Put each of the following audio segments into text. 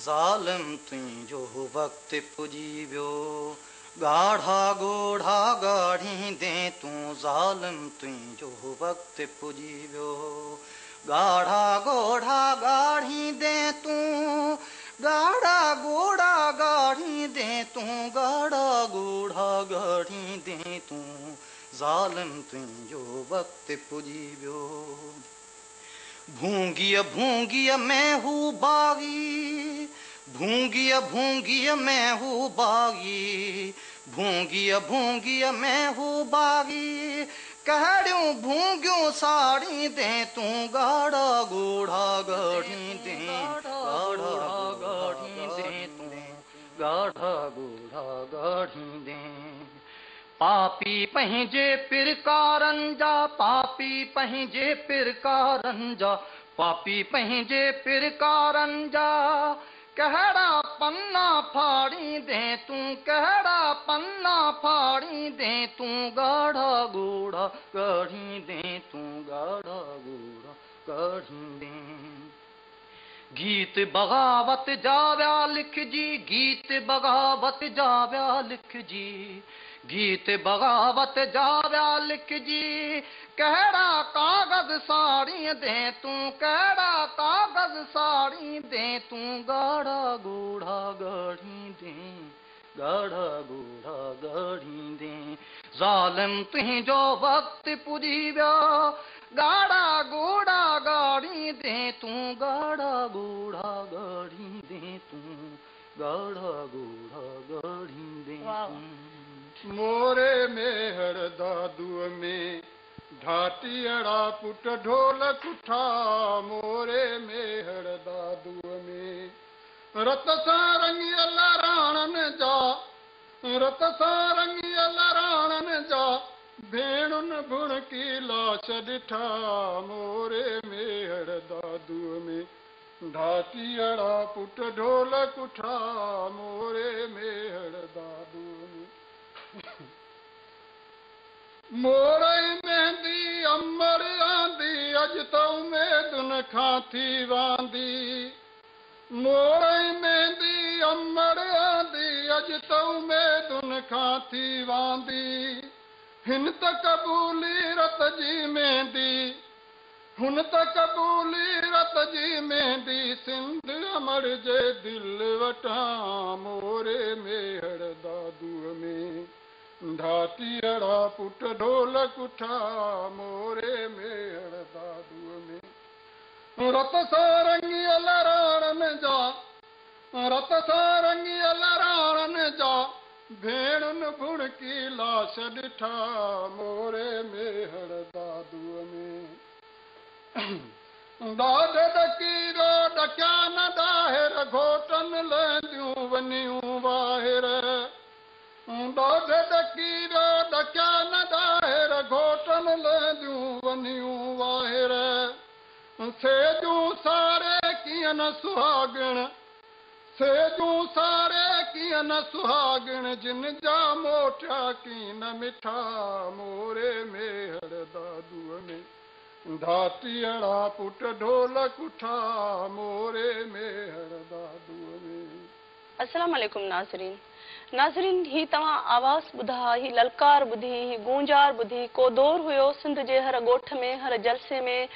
ज़ालिम तुंहिंजो वक़्तु पुॼी वियो। ॻाढ़ा ॻोढ़ा ॻाढ़ींदे तूं ज़ालिम तुंहिंजो वक़्तु पुॼी वियो। ॻाढ़ा ॻोढ़ा ॻाढ़ींदे तूं ॻाढ़ा ॻोढ़ा ॻाढ़ींदे तूं ॻाढ़ा ॻोढ़ा ॻाढ़ींदे तूं ज़ालिम तुंहिंजो वक़्तु पुॼी वियो। भूंगीअ भूंगीअ में हू बाग़ी भूंगीअ भूंगीअ में हू बाग़ी भूंगीअ भूंगीअ में हू बाग़ी कहिड़ियूं भूंगियूं साड़ींदे तूं ॻाढ़ा ॻोढ़ा ॻाढ़ींदे ॻाढ़ा ॻाढ़ींदे तूं ॻाढ़ा ॻोढ़ा ॻाढ़ींदे। पापी पंहिंजे पिरकारनि जा पापी पंहिंजे पिरकारनि जा पापी पंहिंजे पिरकारनि जा कहिड़ा पन्ना फाड़ींदे तूं कहिड़ा पन्ना फाड़ींदे तूं ॻाढ़ा ॻोढ़ा ॻाढ़ींदे तूं ॻाढ़ा ॻोढ़ा ॻाढ़ींदे। गीत बग़ावत जा विया लिखजी गीत बग़ावत जा विया लिखजी गीत बग़ावत जा विया लिखजी कहिड़ा काग़ज़ साड़ींदे तूं कहिड़ा काग़ज़ साड़ींदे तूं ॻाढ़ा ॻोढ़ा ॻाढ़ींदे ॻाढ़ा ॻोढ़ा ॻाढ़ींदे। ज़ालिम तुंहिंजो वक़्तु पुॼी वियो। ॻाढ़ा ॻोढ़ा ॻाढ़ींदे तूं ॻाढ़ा ॻोढ़ा ॻाढ़ींदे तूं ॻाढ़ा ॻोढ़ा ॻाढ़ींदे। मोरे मेहर दादूअ में ढाटीअड़ा पुट ढोल कुठा मोरे मेहर दादूअ में रत सां रंगियल राणनि जा रत सां रंगियल राणनि जा भेणुनि भुणकी लाश ॾिठा मोरे मेहर दादूअ में ढाटीअड़ा पुट ढोल कुठा मोरे मेहर दादूअ में। मोरई मेहंदी अमर आंदी अॼु त उमेदुनि खां थी वांदी मोरई मेहंदी अमर आंदी अॼु त उमेदुनि खां थी वांदी हिन त क़बूली रत जी मेहंदी हुन त क़बूली रत जी मेहंदी सिंध अमर जे दिलि वटां मोरे मेहर दादूअ में ढाटीअड़ा पुट ढोल कुठा मोरे मेहर दादूअ में रत सां रंगियल राणनि जा रत सां रंगियल राणनि जा भेणुनि भुणकी लाश ॾिठा मोरे मेहर दादूअ में। ॾाढ ॾकीरो ॾकिया न ॾाहिर घोटनि लहंदियूं वञियूं ॿाहिर ॾाढ ॾकीरो ॾकिया न ॾाहिर घोटनि लहंदियूं वञियूं ॿाहिर सेजूं सारे कीअं न सुहाॻिण सेजूं सारे कीअं न सुहाॻिण जिन जा मोटिया की न मिठा मोरे मेहर दादूअ में ढाटीअड़ा पुट ढोल कुठा मोरे मेहर दादूअ में। अस्सलाम वालेकुम नाज़रीन। नाज़रीन ही तव्हां आवाज़ ॿुधा ही ललकार ॿुधी ही गूंजार ॿुधी को दौर हुयो सिंध जे हर ॻोठ में हर जलसे में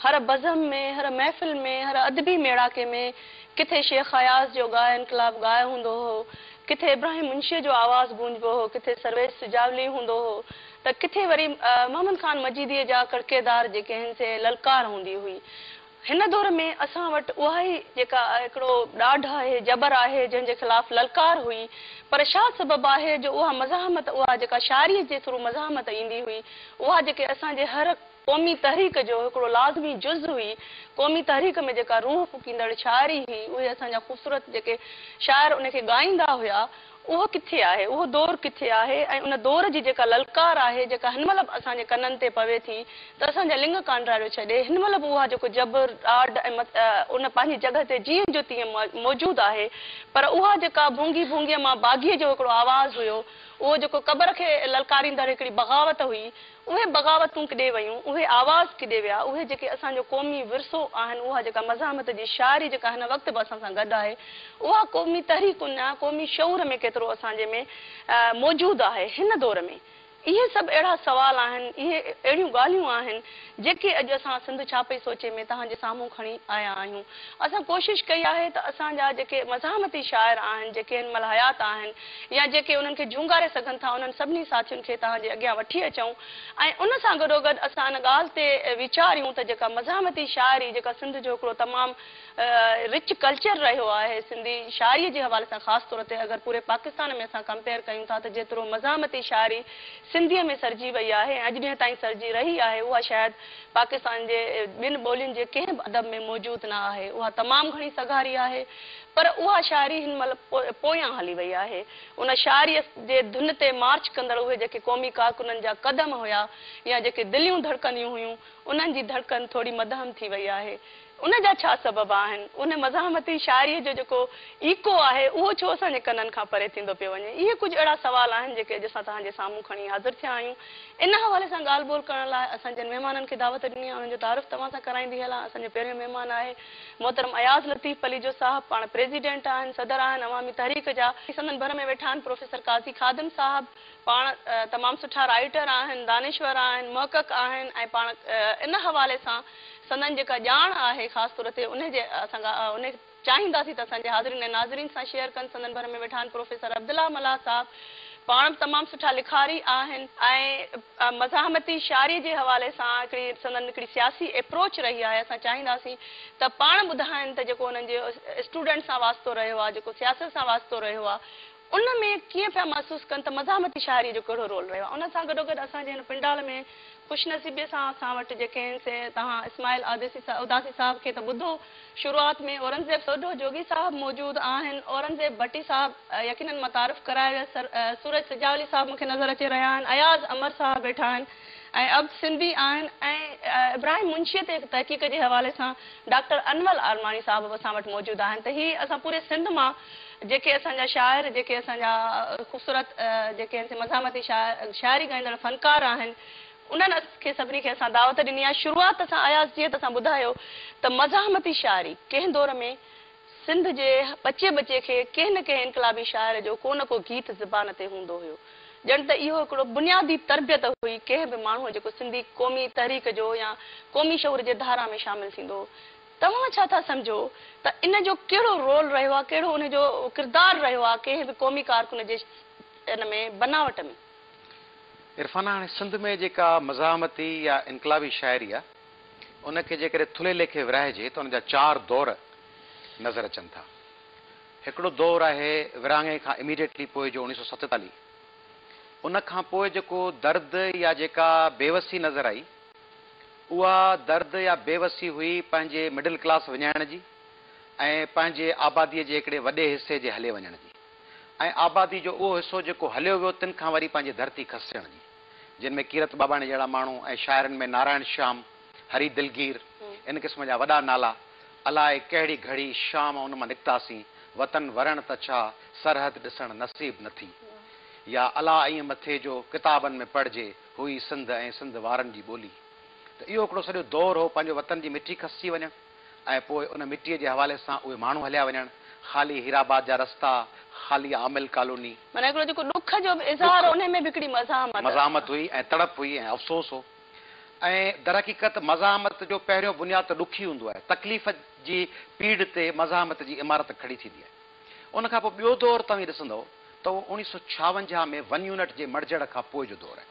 हर बज़म में हर महफ़िल में हर अदबी मेड़ाके में किथे शेख अयाज़ जो ॻाए इनकलाब ॻाए हूंदो हो किथे इब्राहिम मुंशी जो आवाज़ गूंजबो हो किथे सरवेज सिजावली हूंदो हो त किथे वरी मोहम्मद खान मजीदीअ जा कड़केदार जेके आहिनि से ललकार हूंदी हुई। हिन दौर में असां वटि उहा ई जेका हिकिड़ो ॾाढ आहे जबर आहे जंहिंजे ख़िलाफ़ ललकार हुई पर छा सबबु आहे जो उहा मज़ाहमत उहा जेका शाइरीअ जे थ्रू मज़ाहमत ईंदी हुई उहा जेके असांजे हर क़ौमी तहरीक जो हिकिड़ो लाज़मी जुज़ हुई क़ौमी तहरीक में जेका रूह फूकींदड़ शाइरी हुई उहे असांजा ख़ूबसूरत जेके शाइर उनखे ॻाईंदा हुया उहो किथे आहे उहो दौर किथे आहे ऐं उन दौर जी जेका ललकार आहे जेका हिन महिल असांजे कननि ते पवे थी त असांजा लिंग कांडरायो छॾे हिन महिल बि उहा जेको जबर ॾाढ ऐं उन पंहिंजी जॻह ते जीअं जो तीअं मौजूदु आहे पर उहा जेका भूंगी भूंगीअ मां बाग़ीअ जो हिकिड़ो आवाज़ु हुयो उहो जेको क़बर खे ललकारींदड़ हिकिड़ी बग़ावत हुई, उहे बग़ावतूं किॾे वयूं, उहे आवाज़ किॾे विया, उहे जेके असांजो क़ौमी विरसो आहिनि, उहा जेका मज़ामत जी शाइरी जेका हिन वक़्तु बि असां सां गॾु आहे, उहा क़ौमी तहरीकुनि या क़ौमी शऊर में केतिरो असांजे में मौजूदु आहे हिन दौर में। इहे सभु अहिड़ा सवाल आहिनि, इहे अहिड़ियूं ॻाल्हियूं आहिनि जेके अॼु असां सिंध छापे सोचे में तव्हांजे साम्हूं खणी आया आहियूं। असां कोशिशि कई आहे त असांजा जेके मज़ामती शाइर आहिनि, जेके हिन महिल हयात आहिनि या जेके उन्हनि खे झुंगारे सघनि था, उन्हनि सभिनी साथियुनि खे तव्हांजे अॻियां वठी अचूं ऐं उन सां गॾोगॾु असां इन ॻाल्हि ते वीचारियूं त जेका मज़ामती शाइरी जेका सिंध जो हिकिड़ो तमामु रिच कल्चर रहियो आहे, सिंधी शाइरीअ जे हवाले सां ख़ासि तौर ते अगरि पूरे पाकिस्तान में असां कंपेयर कयूं था त जेतिरो मज़ामती शाइरी सिंधीअ में सरजी वई आहे ऐं अॼु ॾींहं ताईं सरजी रही आहे, उहा शायदि पाकिस्तान जे ॿिनि ॿोलियुनि जे कंहिं बि अदब में मौजूदु न आहे। उहा तमामु घणी सघारी आहे, पर उहा शाइरी हिन महिल पोयां हली वई आहे। उन शाइरीअ जे धुन ते मार्च कंदड़ उहे जेके क़ौमी कारकुननि जा क़दम हुया या जेके दिलियूं धड़कंदियूं हुयूं, उन्हनि जी धड़कन थोरी मध्यम थी वई आहे। उन जा छा सबब आहिनि? उन मज़ामती शाइरीअ जो जेको ईको आहे उहो छो असांजे कननि खां परे थींदो पियो वञे? इहे कुझु अहिड़ा सवाल आहिनि जेके अॼु असां तव्हांजे साम्हूं खणी हाज़िर थिया आहियूं। इन हवाले सां ॻाल्हि ॿोल करण लाइ असां जिन महिमाननि खे दावत ॾिनी आहे, उन्हनि जो तारीफ़ तव्हां सां कराईंदी हलां। असांजो पहिरियों महिमान आहे मोहतरम अयाज़ लतीफ़ अली जो साहब, पाण प्रेसिडेंट आहिनि, सदर आहिनि अवामी तहरीक जा। संदन भर में वेठा आहिनि प्रोफेसर काज़ी खादिम साहब, पाण तमामु सुठा राइटर आहिनि, दानिश्वर आहिनि, महक़क़ आहिनि ऐं पाण इन हवाले सां संदन जेका ॼाण आहे ख़ासि तौर ते उन जे असां उन चाहींदासीं त असांजे हाज़िरीन ऐं नाज़रीन सां शेयर कनि। संदन भर में वेठा आहिनि प्रोफेसर अब्दुल्ला मल्हा साहब, पाण तमामु सुठा लिखारी आहिनि ऐं मज़ामती शाइरी जे हवाले सां हिकिड़ी संदन हिकिड़ी सियासी अप्रोच रही आहे। असां चाहींदासीं त पाण ॿुधाइनि त जेको उन्हनि जे स्टूडेंट सां वास्तो रहियो आहे, जेको सियासत सां वास्तो रहियो आहे, उन में कीअं पिया महसूसु कनि त मज़ामती शाइरी जो कहिड़ो रोल रहियो आहे। उन सां गॾोगॾु असांजे हिन पिंडाल में ख़ुशनसीबीअ सां असां वटि जेके आहिनि से तव्हां इस्माइल उदासी साहब खे त ॿुधो शुरूआत में, औरंगज़ेब सोढो जोगी साहब मौजूदु आहिनि, औरंगज़ेब भट्टी साहब यकीनन मां तारीफ़ कराए वियसि, सूरज सजावली साहब मूंखे नज़र अची रहिया आहिनि, अयाज़ अमर साहब वेठा आहिनि ऐं अब सिंधी आहिनि ऐं इब्राहिम मुंशीअ ते तहक़ीक़ जे हवाले सां डॉक्टर अनवल आलमानी साहब बि असां वटि मौजूदु आहिनि। त हीअ असां पूरे सिंध मां जेके असांजा शाइर, जेके असांजा ख़ूबसूरत जेके आहिनि मज़ामती शाइरी ॻाईंदड़ फ़नकार आहिनि, उन्हनि खे सभिनी खे असां दावत ॾिनी आहे। शुरूआत असां अयाज़ जीअं त असां ॿुधायो त मज़ामती शाइरी कंहिं दौर में सिंध जे बचे खे कंहिं न कंहिं इनकलाबी शाइर जो को न को गीत ज़बान ते हूंदो हुयो। ॼण त इहो हिकिड़ो बुनियादी तरबियत हुई कंहिं बि माण्हूअ जेको सिंधी क़ौमी तहरीक जो या क़ौमी शऊर जे धारा में शामिल थींदो। तव्हां छा था सम्झो त इन जो कहिड़ो रोल रहियो आहे, कहिड़ो उन जो किरदारु रहियो आहे कंहिं बि क़ौमी कारकुन जे इन में बनावट में? इरफाना, हाणे सिंध में जेका मज़ामती या इनकलाबी शाइरी आहे उनखे जेकॾहिं थुले लेखे विराइजे त उनजा 4 दौर नज़र अचनि था। हिकिड़ो दौर आहे विरांङे खां इमीडिएटली पोइ जो 1947। उन खां पोइ जेको दर्द या जेका बेवसी नज़र आई, उहा दर्द या बेवसी हुई पंहिंजे मिडिल क्लास विञाइण जी ऐं पंहिंजे आबादीअ जे हिकिड़े वॾे हिसे जे हले वञण जी, ऐं आबादी जो उहो हिसो जेको हलियो वियो तिन खां वरी पंहिंजे धरती खसण जी, जिन में कीरत बाबाणी जहिड़ा माण्हू ऐं शाइरनि में नारायण श्याम, हरी दिलगीर, इन क़िस्म जा वॾा नाला। अलाए कहिड़ी घड़ी शाम उन मां निकितासीं, वतन वरण त छा सरहद ॾिसण नसीब न थी, या अला ऐं मथे जो किताबनि में पढ़िजे हुई सिंध ऐं सिंध वारनि जी ॿोली। त इहो हिकिड़ो सॼो दौर हो, पंहिंजो वतन जी मिटी खसिजी वञणु ऐं पोइ उन मिटीअ जे हवाले सां उहे माण्हू हलिया वञणु, ख़ाली हीराबाद जा रस्ता, ख़ाली आमिल कॉलोनी, माना हिकिड़ो जेको दुख जो इज़हार उन में बि हिकिड़ी मज़ामत हुई ऐं तड़प हुई ऐं अफ़सोस हो। ऐं दर हक़ीक़त मज़ामत जो पहिरियों बुनियाद त ॾुखी हूंदो आहे, तकलीफ़ जी पीड़ ते मज़ामत जी इमारत खड़ी थींदी आहे। उन खां पोइ ॿियो दौर तव्हां ॾिसंदव त उहो 1956 में 1 यूनिट जे मर्जड़ खां पोइ जो दौर आहे,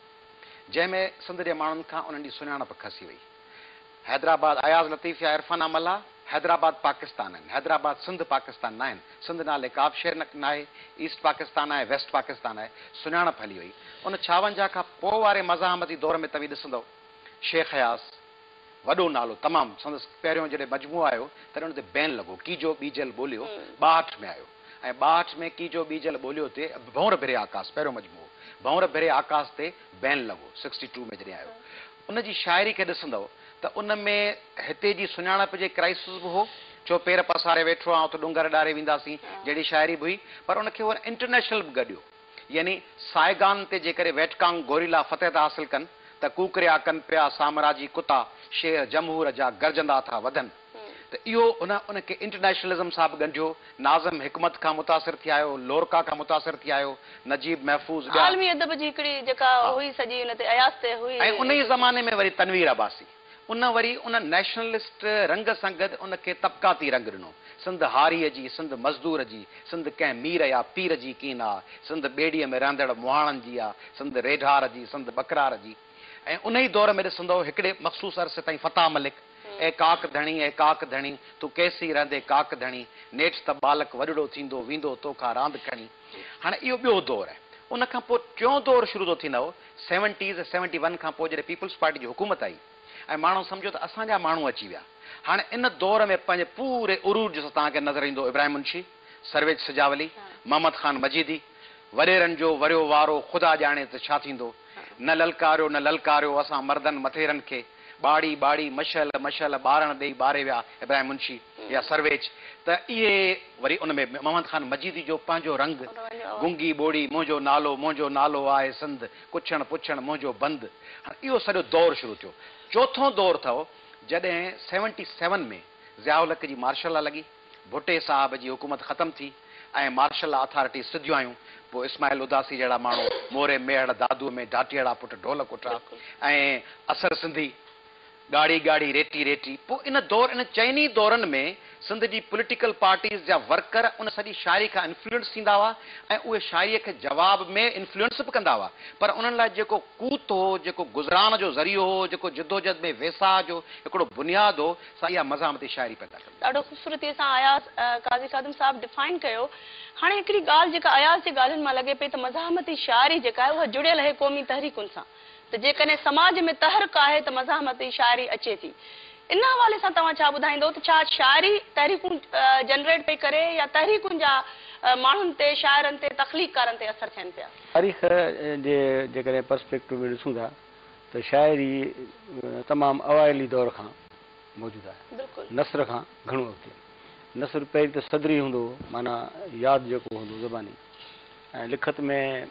जंहिंमें सिंध जे माण्हुनि खां उन्हनि जी सुञाणप खसी वई। हैदराबाद अयाज़ लतीफ़ या इरफाना मल्हा हैदराबाद पाकिस्तान आहिनि, हैदराबाद सिंध पाकिस्तान न आहिनि, सिंध नाले का बि शहर न आहे, ईस्ट पाकिस्तान आहे, वेस्ट पाकिस्तान आहे, सुञाणप हली वई। उन 56 खां पोइ वारे मज़ामती दौर में तव्हां ॾिसंदव शेख हयास, वॾो नालो तमामु, संदसि पहिरियों जॾहिं मजमूओ आयो तॾहिं हुन ते बैन लॻो, कीजो बीजल ॿोलियो 62 में आयो, ऐं 62 में कीजो बीजल ॿोलियो ते भंवर भिरे आकाश, पहिरियों मजमूओ भंवर भिरे आकाश ते बैन लॻो 62 में जॾहिं आयो। उन जी शाइरी खे ॾिसंदव त उन में हिते जी सुञाणप जे क्राइसिस बि हो, छो पेर पसारे वेठो आहियां त डुंगर ॾारे वेंदासीं जहिड़ी शाइरी बि हुई, पर उनखे उहो इंटरनेशनल बि गॾियो, यानी साइगान ते जेकरे वेटकांग गोरिला फतेह था हासिल कन त कूकरिया कन पिया साम्राजी कुता शेर जमहूर जा गरजंदा था वधन त इहो उनखे इंटरनेशनलिज्म सां बि ॻंढियो नाज़िम हिकमत खां मुतासिर थी आयो लोरका खां मुतासिर थी आयो नजीब महफूज़ आलमी अदब जी हिकिड़ी जेका हुई सॼी उन ते अयास ते हुई ऐं उन ई ज़माने में वरी तनवीर अब्बासी उन वरी उन नेशनलिस्ट रंग सां गॾु उनखे तबक़ाती रंग ॾिनो सिंध हारीअ जी सिंध मज़दूर जी सिंध कंहिं मीर या पीर जी कीन आहे सिंध ॿेड़ीअ में रहंदड़ मुहाणनि जी आहे सिंध रेढार जी सिंध बकरार जी ऐं उन ई दौर में ॾिसंदो हिकिड़े मख़सूस अरसे ताईं फताह मलिक ए काक धणी तूं कैसी रहंदे काक धणी नेठ त बालक वॾड़ो थींदो वेंदो तोखां रांदि खणी हाणे इहो ॿियो दौर आहे उन खां पोइ टियों दौर शुरू थो थींदो 70s 71 खां पोइ जॾहिं पीपल्स पार्टी जी हुकूमत आई ऐं माण्हू सम्झो त असांजा माण्हू अची विया हाणे इन दौर में पंहिंजे पूरे उरूज सां तव्हांखे नज़र ईंदो इब्राहिम मुंशी सरवेज सजावली मोहम्मद ख़ान मजीदी वॾेरनि जो वरियो वारो ख़ुदा ॼाणे त छा थींदो न ललकारियो असां मर्दनि मथेरनि खे बाड़ी बाड़ी मशल ॿारण ॾेई ॿारे विया इब्राहिम मुंशी या सरवेज त इहे वरी उन में मोहम्मद ख़ान मजीदी जो पंहिंजो रंग गुंगी ॿोड़ी मुंहिंजो नालो आहे सिंध कुछण पुछण मुंहिंजो बंदि हाणे इहो सॼो दौर शुरू थियो चोथों दौर अथव जॾहिं 77 में ज़ियाउल हक़ जी मार्शल लॉ लॻी भुट्टे साहब जी हुकूमत ख़तमु थी ऐं मार्शल लॉ अथॉरिटी सिधियूं आयूं पोइ इस्माइल उदासी जहिड़ा माण्हू मोरे मेहड़ दादू में डाटियड़ा पुट ढोल कुटा ऐं असर सिंधी गाड़ी रेटी पोइ इन चइनी दौरनि में सिंध जी पॉलिटिकल पार्टीज़ जा वर्कर उन सॼी शाइरी खां इन्फ्लुएंस थींदा हुआ ऐं उहे शाइरीअ खे जवाब में इन्फ्लुएंस बि कंदा हुआ पर उन्हनि लाइ जेको कूत हो जेको गुज़रान जो ज़रियो हो जेको जिदोजहद में वेसा जो हिकिड़ो बुनियादु हो सा इहा मज़ामती शाइरी पैदा कई ॾाढो ख़ूबसूरतीअ सां अयास काज़ी ख़ादिम साहब डिफाइन कयो हाणे हिकिड़ी ॻाल्हि जेका अयास जी ॻाल्हियुनि मां लॻे पई त मज़ामती शाइरी जेका आहे उहा जुड़ियल आहे क़ौमी तहरीकुनि सां त जेकॾहिं समाज में तहरक आहे त मज़ामती शाइरी अचे थी इन हवाले सां तव्हां छा ॿुधाईंदो त छा शाइरी तहरीकूं जनरेट पई करे या तहरीकुनि जा माण्हुनि ते शाइरनि ते तख़लीक़कारनि ते असर थियनि पिया तारीख़ जे जेकॾहिं पर्सपेक्टिव में ॾिसूं था त शाइरी तमामु अवाइली दौर खां मौजूदु आहे बिल्कुलु नसर खां घणो अॻिते नसर पहिरीं त सदरी हूंदो माना यादि जेको हूंदो ज़बानी ऐं लिखत में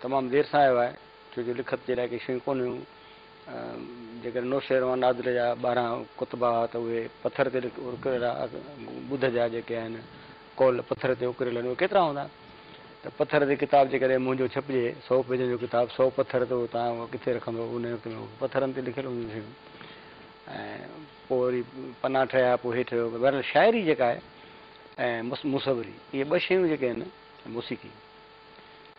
तमामु देरि सां आयो आहे छो जो लिखत जे लाइ के शयूं कोन हुयूं जेकर नौशेर नादिर जा 12 कुतबा त उहे पथर ते उकिरियल ॿुध जा जेके आहिनि कौल पथर ते उकिरियल आहिनि उहे केतिरा हूंदा त पथर ते किताब जेकॾहिं मुंहिंजो छपिजे 100 पेजनि जो किताबु 100 पथर त तव्हां किथे रखंदो उन वक़्त में पथरनि ते लिखियल हूंदियूं शयूं ऐं पोइ वरी पना ठहिया पोइ हेठि बहरहाल शाइरी जेका आहे ऐं मुसवरी इहे 2 शयूं जेके आहिनि मौसीक़ी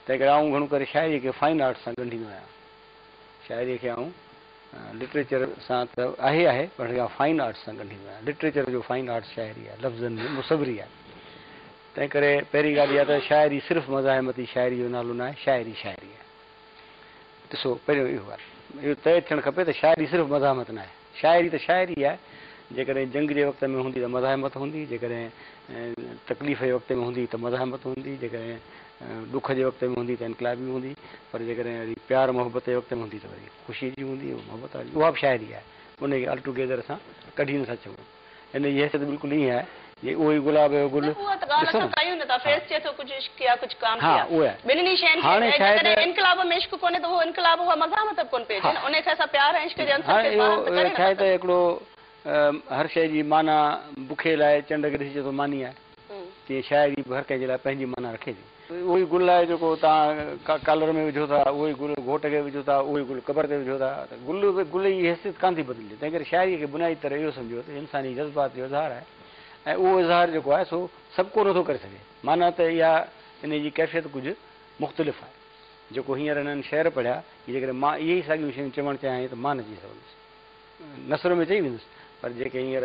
तंहिं करे आउं घणो करे शाइरीअ खे फाइन आर्ट सां ॻंढींदो आहियां शाइरीअ खे आउं लिटरेचर सां त आहे पर फाइन आर्ट्स सां ॻंढींदो आहियां लिटरेचर जो फाइन आर्ट्स शाइरी आहे लफ़्ज़नि में मुसवरी आहे तंहिं करे पहिरीं ॻाल्हि इहा त शाइरी सिर्फ़ु मज़ाहिमती शाइरी जो नालो न आहे शाइरी आहे ॾिसो पहिरियों इहो आहे इहो तइ थियणु खपे त शाइरी सिर्फ़ु मज़ामत न आहे शाइरी त शाइरी आहे जेकॾहिं जंग जे वक़्त में हूंदी त मज़ाहिमत हूंदी जेकॾहिं तकलीफ़ जे वक़्त में हूंदी त मज़ाहिमत हूंदी जेकॾहिं ॾुख जे वक़्त में हूंदी त इनकलाबी हूंदी पर जेकॾहिं वरी प्यार मोहबत जे वक़्त में हूंदी त वरी ख़ुशी जी हूंदी मोहबत वारी उहा बि शाइरी आहे उनखे ऑल टुगेदर असां कढी नथा सघूं इन जी हैसियत बिल्कुलु ईअं आहे जे उहो ई गुलाब जो गुल छा आहे त हिकिड़ो हर शइ जी माना बुखे लाइ चंड खे ॾिसी चए थो मानी आहे तीअं शाइरी हर कंहिंजे लाइ पंहिंजी माना रखे थी उहो ई गुल आहे जेको तव्हां कॉलर में विझो था उहो ई गुल घोट खे विझो था उहो ई गुल कबर ते विझो था त गुल जी हैसियत कान थी बदिले तंहिं करे शाइरीअ खे बुनियादी तरह इहो सम्झो त इंसानी जज़्बात जो इज़हार आहे ऐं उहो इज़हार जेको आहे सो सभु को नथो करे सघे माना त इहा इन जी कैफ़ियत कुझु मुख़्तलिफ़ आहे जेको हींअर हिननि शेर पढ़िया जेकॾहिं मां इहे ई साॻियूं शयूं चवणु चाहियां त मां न चई सघंदुसि नसर में चई वेंदुसि पर जेके हींअर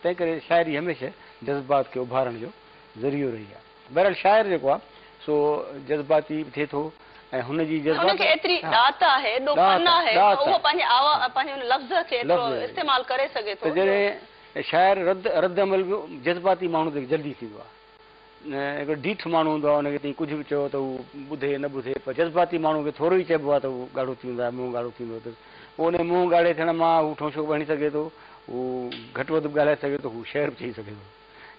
तंहिं करे शाइरी हमेशह जज़्बात खे उभारण जो ज़रियो रही आहे बहरहाल शाइर जेको आहे सो जज़्बाती बि थिए थो ऐं हुनजी जॾहिं शाइर रद अमल बि जज़्बाती माण्हू ते जल्दी थींदो आहे हिकिड़ो डीठ माण्हू हूंदो आहे हुनखे तव्हां कुझु बि चयो त उहो ॿुधे न ॿुधे पर जज़्बाती माण्हू खे थोरो ई चइबो आहे त उहो ॻाढ़ो थी वेंदो आहे मुंहुं ॻाढ़ो थींदो त पोइ उन मुंहुं ॻाढ़े थियण मां हू ठोशो बणी सघे थो हू घटि वधि ॻाल्हाए सघे थो हू शेर बि चई सघे थो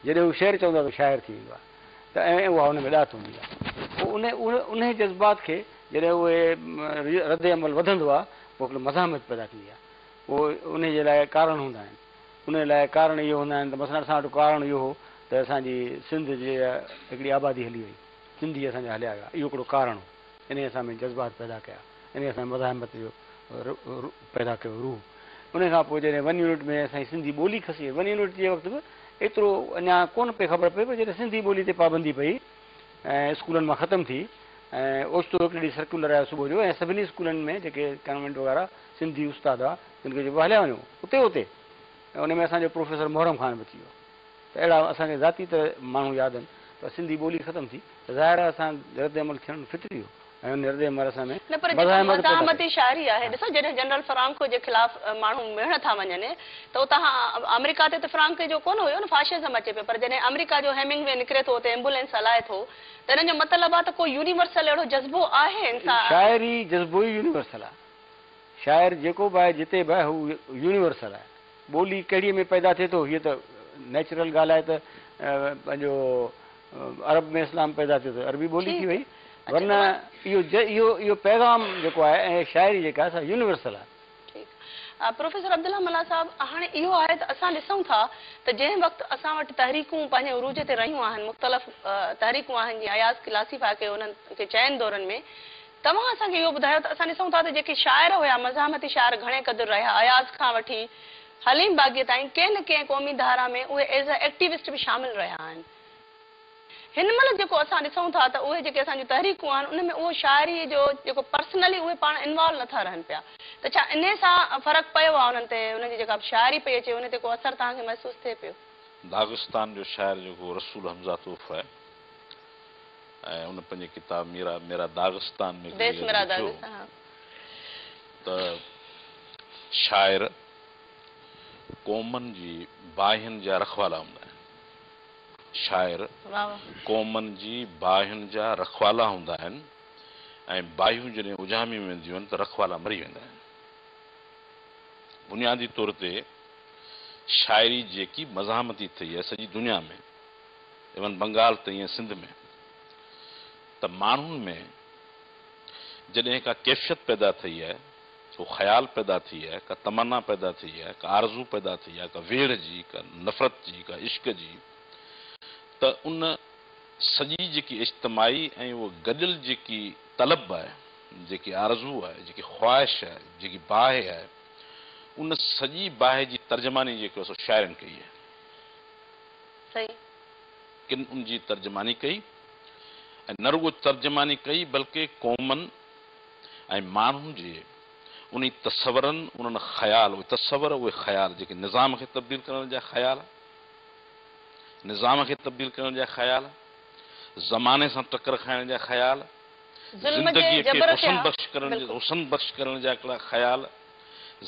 जॾहिं हू शेर चवंदो आहे त शाइर थी वेंदो आहे त ऐं उहा हुन में ॾात हूंदी आहे पोइ उन उन जज़्बात खे जॾहिं उहे रद्द अमल वधंदो आहे पोइ हिकिड़ो मज़ामत पैदा थींदी आहे। उहो उन जे लाइ कारण हूंदा आहिनि। उन लाइ कारण इहो हूंदा आहिनि त मसइला असां वटि कारण इहो हो त असांजी सिंध जे हिकिड़ी आबादी हली वई, सिंधी असांजा हलिया विया, इहो हिकिड़ो कारण हो। इन असां में जज़्बात पैदा कया, इन असां मज़ामत जो पैदा कयो रूह। उन खां पोइ जॾहिं 1 यूनिट में असांजी सिंधी ॿोली खसी, 1 यूनिट जे वक़्तु बि एतिरो अञा कोन पई ख़बर पए, पर जॾहिं सिंधी ॿोली ते पाबंदी पई ऐं स्कूलनि मां ख़तमु थी ऐं ओचितो हिकिड़ी ॾींहुं सर्कुलर आयो सुबुह जो ऐं सभिनी स्कूलनि में जेके कॉन्वेंट वग़ैरह सिंधी उस्ताद हुआ जिन खे जेको हलिया वञो उते उते ऐं उन में असांजो प्रोफेसर मोहरम ख़ान बि अची वियो। त अहिड़ा असांखे ज़ाती त माण्हू यादि आहिनि, पर सिंधी ॿोली ख़तमु थी त ज़ाहिर आहे असां रद्द अमल थियणु फितरी हो ऐं उन रद्द अमल असां में न पर जेको मज़ामती शाइरी आहे, ॾिसो जॾहिं जनरल फ्रांको जे ख़िलाफ़ माण्हू मिलण था वञनि त उतां अमेरिका ते त फ्रांके जो कोन हुयो न, फाशिज़म अचे पियो, पर जॾहिं अमेरिका जो हेमिंगवे निकिरे थो, उते एम्बुलेंस हलाए थो, त हिन जो मतिलबु आहे त कोई यूनिवर्सल अहिड़ो जज़्बो आहे इंसान। शाइरी जज़्बो ई यूनिवर्सल आहे। शाइर जेको बि आहे जिते बि आहे हू यूनिवर्सल आहे। ॿोली कहिड़ीअ में पैदा थिए थो, हीअ त नेचुरल ॻाल्हि आहे त पंहिंजो अरब में इस्लाम पैदा थियो त अरबी ॿोली थी वई, वरना इहो पैगाम जेको आहे ऐं शाइरी जेका आहे यूनिवर्सल आहे। प्रोफेसर अब्दुल्ला मल्ला साहब, हाणे इहो आहे त असां ॾिसूं था त जंहिं वक़्तु असां वटि तहरीकूं पंहिंजे उरूज ते रहियूं आहिनि, मुख़्तलिफ़ तहरीकूं आहिनि, जीअं अयाज़ क्लासीफा कयो उन्हनि खे चइनि दौरनि में, तव्हां असांखे इहो ॿुधायो त असां ॾिसूं था त जेके शाइर हुया, मज़ामती शाइर घणे क़दुरु रहिया, अयाज़ खां वठी हलीम बाग़ी ताईं कंहिं न कंहिं क़ौमी धारा में उहे एज़ अ एक्टिविस्ट बि शामिल रहिया आहिनि। हिन महिल जेको असां ॾिसूं था त उहे जेके असांजूं तहरीकूं आहिनि उन में उहो शाइरी जो जेको पर्सनली उहे पाण इन्वॉल्व नथा रहनि पिया, त छा इन सां फ़र्क़ु पियो आहे उन्हनि ते, उन्हनि जी जेका शाइरी पई अचे उन ते को असरु तव्हांखे महसूसु थिए पियो? दागिस्तान जो शाइर जेको रसूल हमज़ा तोफ़ आहे ऐं उन पंहिंजे किताब मेरा दागिस्तान में त शाइर क़ौमनि जी बाहियुनि जा रखवाला हूंदा आहिनि। शाइर क़ौमनि जी बाहियुनि जा रखवाला हूंदा आहिनि ऐं बाहियूं जॾहिं उजामी वेंदियूं आहिनि त रखवाला मरी वेंदा आहिनि। बुनियादी तौर ते शाइरी जेकी मज़ामती थी आहे सॼी दुनिया में, इवन बंगाल ताईं ऐं सिंध में, त माण्हुनि में जॾहिं का कैफ़ियत पैदा थी आहे, को ख़्याल पैदा थी आहे, का तमन्ना पैदा थी आहे, का आरज़ू पैदा थी आहे, का वेड़ जी, का नफ़रत जी, का इश्क जी, त उन सॼी जेकी इज्तिमाई ऐं उहा गॾियल जेकी तलब आहे, जेकी आरज़ू आहे, जेकी ख़्वाहिश आहे, जेकी बाहि आहे, उन सॼी बाहि जी तर्जमानी जेको सो शाइरनि कई आहे। किन उन जी तर्जमानी कई ऐं न रुगो तर्जमानी कई बल्कि क़ौमनि ऐं माण्हुनि जे उन तसवरनि, उन्हनि ख़्याल, उहे तसवर, उहे ख़्याल जेके निज़ाम खे तब्दील करण जा ख़्याल, निज़ाम खे तब्दील करण जा ख़्याल, ज़माने सां टकर खाइण जा ख़्याल, ज़िंदगीअ खे हुसन बख़्श करण जा हिकिड़ा ख़्याल,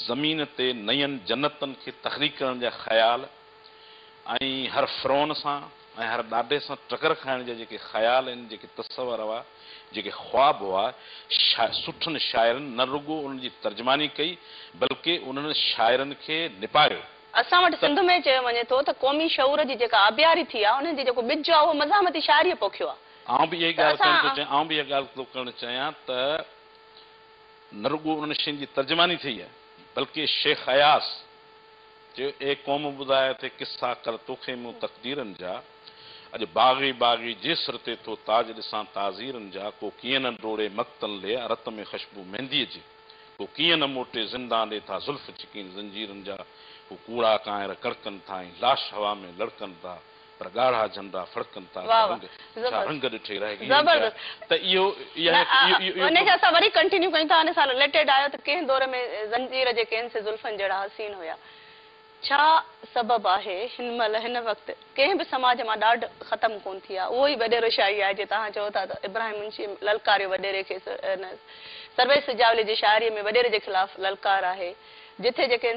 ज़मीन ते नयनि जन्नतनि खे तख़लीक़ करण जा ख़्याल ऐं हर फ़िरौन सां ऐं हर ॾाॾे सां टकर खाइण जा जेके ख़्याल आहिनि, जेके तसवर हुआ, जेके ख़्वाब हुआ, सुठनि शाइरनि न रुगो उन्हनि जी तर्जमानी कई बल्कि उन्हनि शाइरनि खे निपारियो। असां वटि सिंध में चयो वञे थो त क़ौमी शऊर जी जेका आबियारी थी आहे उन्हनि जी जेको ॿिज आहे उहो मज़ामती शाइरीअ पोखियो आहे। आउं बि इहा ॻाल्हि करणु चाहियां त न रुगो उन्हनि शयुनि जी तर्जमानी थी आहे बल्कि शेख अयास चयो, ए क़ौम ॿुधाए थे किसा कर तोखे मूं तक़दीरनि जा, अॼु बाग़ी बाग़ी जे सिर ते थो ताज ॾिसां ताज़ीरनि जा, को कीअं न डोड़े मक़तल ले रत में ख़ुशबू मेहंदीअ जी, को कीअं न मोटे ज़िंदा ॾे था ज़ुल्फ़ चिकीन ज़ंजीरनि जा, को कूड़ा कांयर कड़कनि था ऐं लाश हवा में लड़कनि था, पर ॻाढ़ा झंडा फड़कनि था, रंग ॾिठे रहिजी। त इहो उनखे असां वरी कंटिन्यू कयूं था, हिन सां रिलेटेड आयो त कंहिं दौर में ज़ंजीर जे कंहिं से ज़ुल्फ़नि जहिड़ा हसीन हुया। छा सबबु आहे हिन महिल हिन वक़्तु कंहिं बि समाज मां ॾाढ ख़तमु कोन थी आहे? उहो ई वॾेरो शाही आहे जीअं तव्हां चओ था त इब्राहिम मुंशी ललकारियो वॾेरे खे, सर्वेश सिजावली जी शाइरीअ में वॾेरे जे ख़िलाफ़ ललकार आहे, जिथे जेके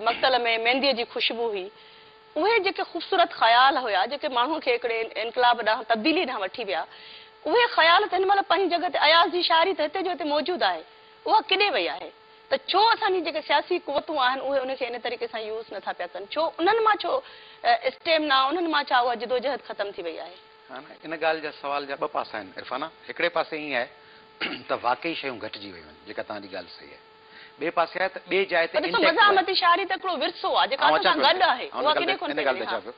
मक़तल में मेहंदीअ जी ख़ुशबू हुई, उहे जेके ख़ूबसूरत ख़्याल हुया जेके माण्हू खे हिकिड़े इनकलाब ॾांहुं तब्दीली ॾांहुं वठी विया, उहे ख़्याल त हिन महिल पंहिंजी जॻह ते अयाज़ जी शाइरी त हिते जो हिते मौजूदु आहे, उहा किॾे वई आहे? त छो असांजी जेके सियासी कुवतूं आहिनि उहे उनखे इन तरीक़े सां यूज़ नथा पिया कनि? छो उन्हनि मां छो स्टेमिना, उन्हनि मां छा उहा जिदोजहद ख़तमु थी वई आहे? हा न इन ॻाल्हि जा सवाल जा ॿ पासा आहिनि इरफाना। हिकिड़े पासे ईअं आहे त वाकई शयूं घटिजी वियूं आहिनि, जेका तव्हांजी ॻाल्हि सही आहे। ॿिए पासे आहे त ॿिए जाइ ते मज़ामती शाइरी त हिकिड़ो विरसो आहे जेका असां सां गॾु आहे, उहा केॾे कोन पियो।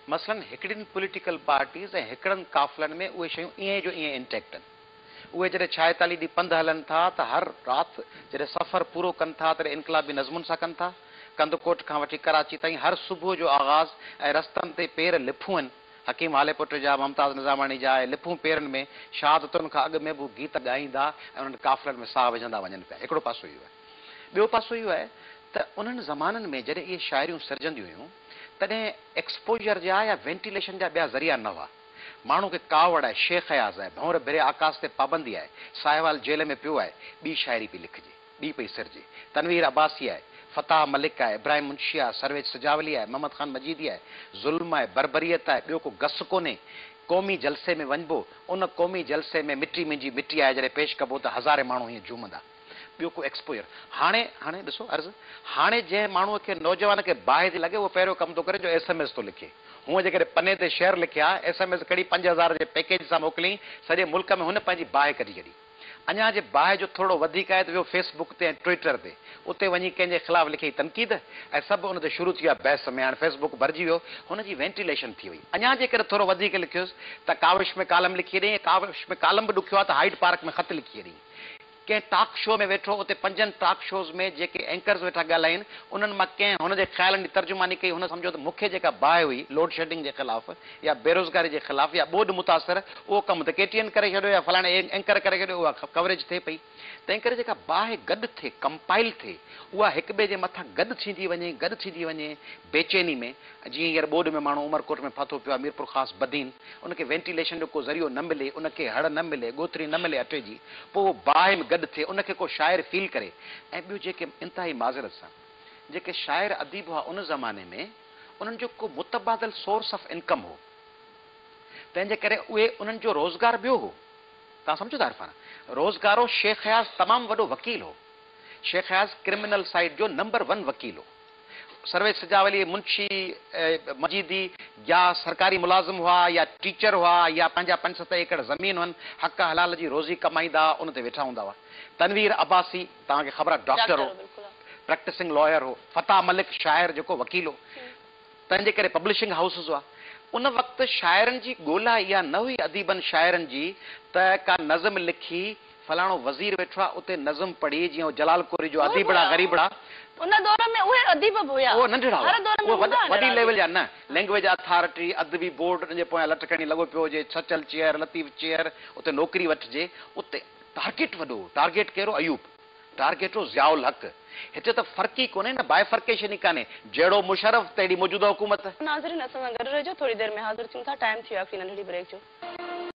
मसलन हिकिड़ियुनि पॉलिटिकल पार्टीज़ ऐं हिकिड़नि काफ़िलनि में उहे शयूं ईअं जो ईअं इंटेक्ट आहिनि। उहे जॾहिं 46 ॾींहं पंधु हलनि था त हर राति जॾहिं सफ़र पूरो कनि था तॾहिं इनकलाबी नज़मुनि सां कनि था। कंदकोट खां वठी कराची ताईं हर सुबुह जो आगाज़ ऐं रस्तनि ते पेर लिफूं आहिनि, हकीम हालेपुट जा, मुमताज़ निज़ामाणी जा, ऐं लिफूं पेरनि में शहादतुनि खां अॻु में बि गीत ॻाईंदा ऐं उन्हनि काफ़िलनि में साह विझंदा वञनि पिया। हिकिड़ो पासो इहो आहे। ॿियो पासो इहो आहे त उन्हनि ज़माननि में जॾहिं इहे शाइरियूं सिरजंदियूं हुयूं तॾहिं एक्सपोजर जा या वेंटिलेशन जा ॿिया ज़रिया न हुआ। माण्हू खे कावड़ आहे, शेख अयाज़ आहे, भंवर भिरे आकाश ते पाबंदी आहे, साहिवाल जेल में पियो आहे, ॿी शाइरी पई लिखिजे, ॿी पई सिरजे। तनवीर अब्बासी आहे, फताह मलिक आहे, इब्राहिम मुंशी आहे, सरवेज सजावली आहे, मोहम्मद खान मजीदी आहे, ज़ुल्म आहे, बरबरियत आहे, ॿियो को गस कोन्हे। क़ौमी जलसे में वञिबो, उन क़ौमी जलसे में मिटी मुंहिंजी मिटी आहे जॾहिं पेश कबो त हज़ारे माण्हू हीअं झूमंदा। ॿियो को एक्सपोजर। हाणे ॾिसो अर्ज़ु, हाणे जंहिं माण्हूअ खे नौजवान खे बाहि थी लॻे उहो पहिरियों कमु थो करे जो SMS थो लिखे। हूअं जेकॾहिं पने ते शेयर लिखिया, SMS कड़ी 5000 जे पैकेज सां मोकिलियईं, सॼे मुल्क में हुन पंहिंजी बाहि कढी छॾी। अञा जे बाहि जो थोरो वधीक आहे त वियो फेसबुक ते ऐं ट्विटर ते, उते वञी कंहिंजे ख़िलाफ़ु लिखी तनक़ीद ऐं सभु उन ते शुरू थी विया बहस में। हाणे फेसबुक भरिजी वियो, हुनजी वेंटिलेशन थी वई। अञा जेकर थोरो वधीक लिखियोसि त काविश में कालम लिखी ॾेई, काविश में कालम बि ॾुखियो आहे त हाइड पार्क में ख़त लिखी ॾेई। कंहिं टॉक शो में वेठो, उते 5 टॉक शोज़ में जेके एंकर्स वेठा ॻाल्हाइनि उन्हनि मां कंहिं हुनजे ख़्यालनि जी तर्जुमानी कई। हुन सम्झो त मूंखे जेका बाहि हुई लोड शेडिंग जे ख़िलाफ़ु या बेरोज़गारी जे ख़िलाफ़ु या ॿोॾ मुतासिर, उहो कमु त KTN करे छॾियो या फलाणे एंकर करे छॾियो, उहा कवरेज थिए पई। तंहिं करे जेका बाहि गॾु थिए, कंपाइल थिए, उहा हिक ॿिए जे मथां गॾु थींदी वञे बेचैनी में। जीअं हींअर ॿोॾ में माण्हू उमरकोट में फाथो पियो आहे, मीरपुर ख़ासि बदीन, उनखे वेंटिलेशन जो को ज़रियो न मिले, उनखे हड़ न मिले, ॻोतरी न मिले अटे जी, पोइ उहो बाहि में गॾु थिए, उनखे को शाइर फील करे। ऐं ॿियो जेके इंतिहाई माज़रत सां जेके शाइर अदीब हुआ उन ज़माने में, उन्हनि जो को मुतबादिल सोर्स ऑफ इनकम हो, तंहिंजे करे उहे उन्हनि जो रोज़गार ॿियो हो। तव्हां सम्झो था इरफान, रोज़गार हो। शेख अयाज़ तमामु वॾो वकील हो। शेख अयाज़ क्रिमिनल साइड जो नंबर 1 वकील हो। सरवेज सजावली, मुंशी मजीदी या सरकारी मुलाज़िम हुआ या टीचर हुआ या पंहिंजा 5-7 एकड़ ज़मीन हुअनि, हक़ हलाल जी रोज़ी कमाईंदा, उन ते वेठा हूंदा हुआ। तनवीर अब्बासी तव्हांखे ख़बर आहे डॉक्टर हो, प्रैक्टिसिंग लॉयर हो। फताह मलिक शाइर जेको वकील हो। तंहिंजे करे पब्लिशिंग हाउसिस हुआ। उन वक़्तु शाइरनि जी ॻोल्हा इहा न हुई अदीबनि शाइरनि जी त का नज़म लिखी फलाणो वज़ीर वेठो आहे उते नज़म पढ़ी, जीअं जलाल कोरी जो अदीबड़ा गरीबड़ा, उन दौर में उहे अदीब हुया, उहो नंढड़ा हुआ, वॾी लेवल जा न। लैंग्वेज अथॉरिटी, अदबी बोर्ड जे पोयां लटकणी लॻो पियो हुजे, सचल चेयर, लतीफ़ चेयर, उते नौकिरी वठिजे। उते टारगेट वॾो, टारगेट कहिड़ो? अयूब, टारगेट हो ज़ियाउल हक़। हिते त फ़र्क़ ई कोन्हे न, बाइफर्केशन ई कान्हे। जहिड़ो मुशर्रफ तहिड़ी मौजूदा हुकूमत। नाज़रीन, असां सां गॾु रहिजो, थोरी देरि में हाज़िर थियूं था। टाइम थी वियो आहे नंढड़ी ब्रेक जो।